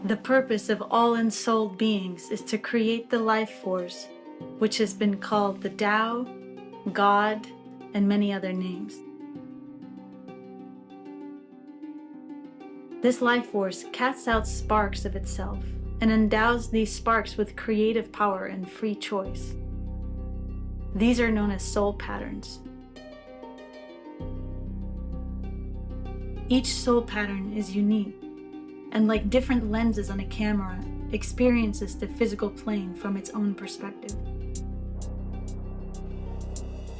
The purpose of all ensouled beings is to create the life force, which has been called the Tao, God, and many other names. This life force casts out sparks of itself and endows these sparks with creative power and free choice. These are known as soul patterns. Each soul pattern is unique, and like different lenses on a camera, experiences the physical plane from its own perspective.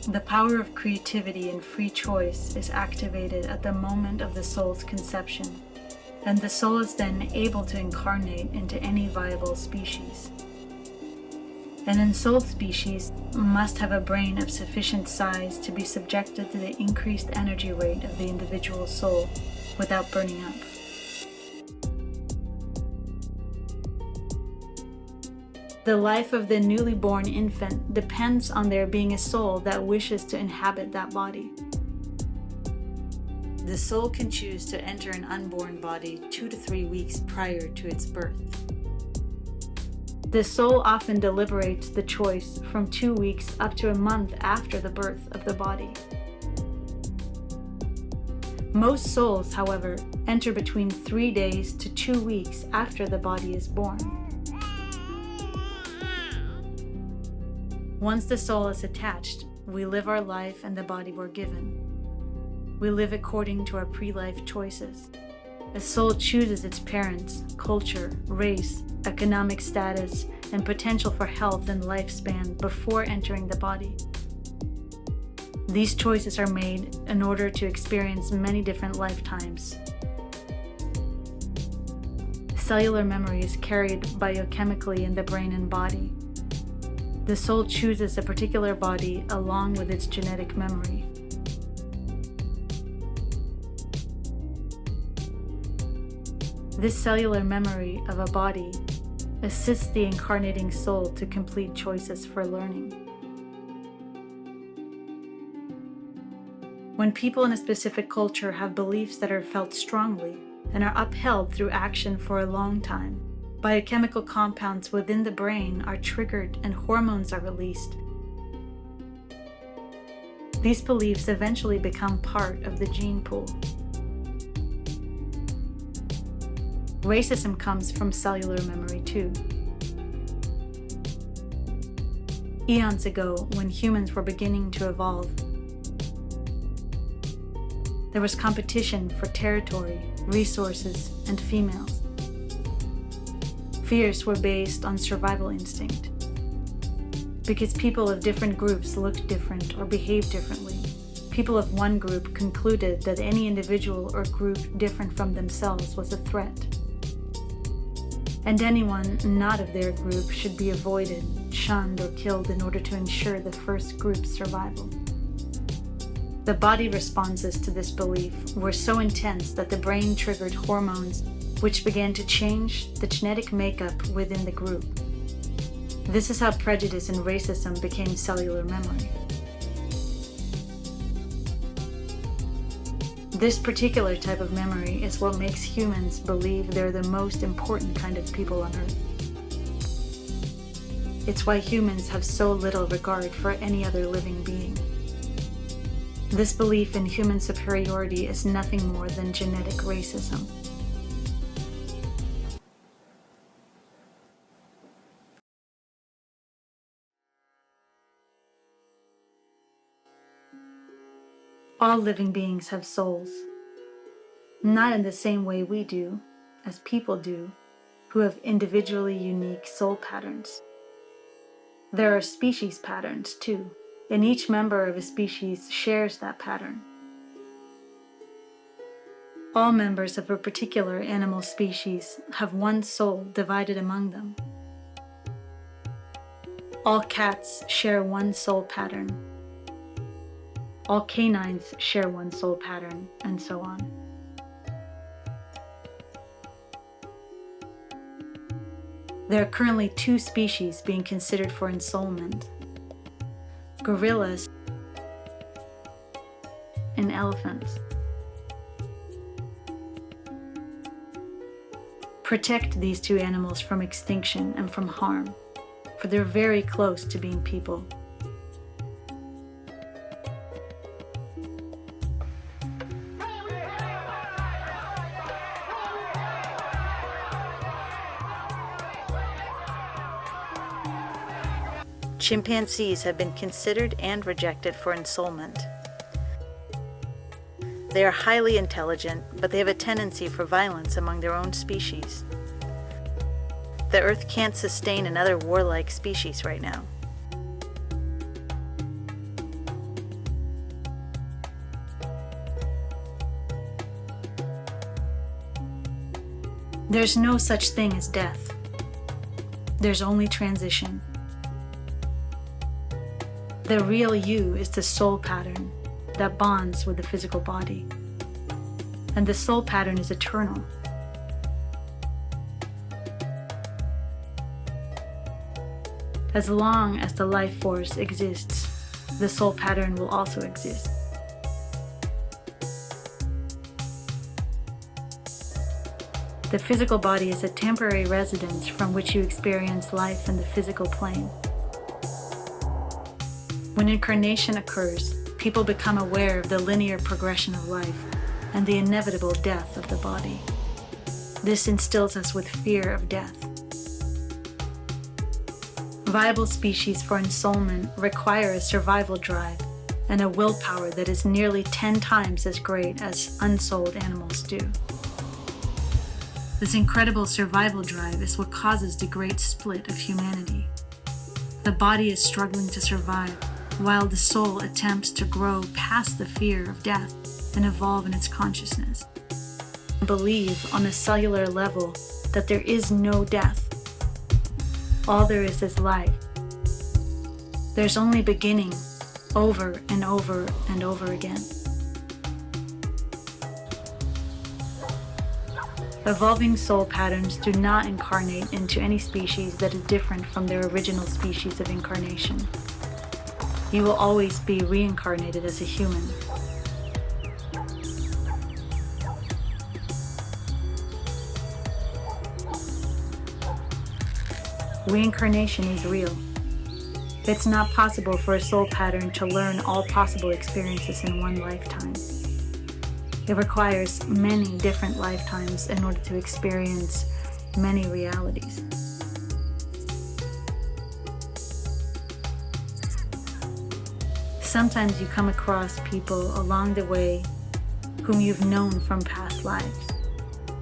The power of creativity and free choice is activated at the moment of the soul's conception, and the soul is then able to incarnate into any viable species. An ensouled species must have a brain of sufficient size to be subjected to the increased energy rate of the individual soul without burning up. The life of the newly born infant depends on there being a soul that wishes to inhabit that body. The soul can choose to enter an unborn body 2 to 3 weeks prior to its birth. The soul often deliberates the choice from 2 weeks up to a month after the birth of the body. Most souls, however, enter between 3 days to 2 weeks after the body is born. Once the soul is attached, we live our life and the body we're given. We live according to our pre-life choices. A soul chooses its parents, culture, race, economic status, and potential for health and lifespan before entering the body. These choices are made in order to experience many different lifetimes. Cellular memory is carried biochemically in the brain and body. The soul chooses a particular body along with its genetic memory. This cellular memory of a body assists the incarnating soul to complete choices for learning. When people in a specific culture have beliefs that are felt strongly and are upheld through action for a long time, biochemical compounds within the brain are triggered and hormones are released. These beliefs eventually become part of the gene pool. Racism comes from cellular memory too. Eons ago, when humans were beginning to evolve, there was competition for territory, resources, and females. Fears were based on survival instinct. Because people of different groups looked different or behaved differently, people of one group concluded that any individual or group different from themselves was a threat. And anyone not of their group should be avoided, shunned, or killed in order to ensure the first group's survival. The body responses to this belief were so intense that the brain triggered hormones which began to change the genetic makeup within the group. This is how prejudice and racism became cellular memory. This particular type of memory is what makes humans believe they're the most important kind of people on Earth. It's why humans have so little regard for any other living being. This belief in human superiority is nothing more than genetic racism. All living beings have souls, not in the same way we do, as people do, who have individually unique soul patterns. There are species patterns too, and each member of a species shares that pattern. All members of a particular animal species have one soul divided among them. All cats share one soul pattern. All canines share one soul pattern, and so on. There are currently 2 species being considered for ensoulment: gorillas and, and elephants. Protect these two animals from extinction and from harm, for they're very close to being people. Chimpanzees have been considered and rejected for ensoulment. They are highly intelligent, but they have a tendency for violence among their own species. The Earth can't sustain another warlike species right now. There's no such thing as death. There's only transition. The real you is the soul pattern that bonds with the physical body. And the soul pattern is eternal. As long as the life force exists, the soul pattern will also exist. The physical body is a temporary residence from which you experience life in the physical plane. When incarnation occurs, people become aware of the linear progression of life and the inevitable death of the body. This instills us with fear of death. Viable species for ensoulment require a survival drive and a willpower that is nearly 10 times as great as unsouled animals do. This incredible survival drive is what causes the great split of humanity. The body is struggling to survive, while the soul attempts to grow past the fear of death and evolve in its consciousness. Believe on a cellular level that there is no death. All there is life. There's only beginning, over and over and over again. Evolving soul patterns do not incarnate into any species that is different from their original species of incarnation. You will always be reincarnated as a human. Reincarnation is real. It's not possible for a soul pattern to learn all possible experiences in one lifetime. It requires many different lifetimes in order to experience many realities. Sometimes you come across people along the way whom you've known from past lives.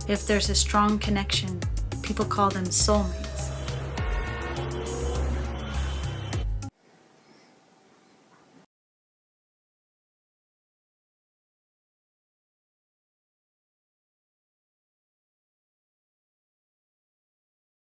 If there's a strong connection, people call them soulmates.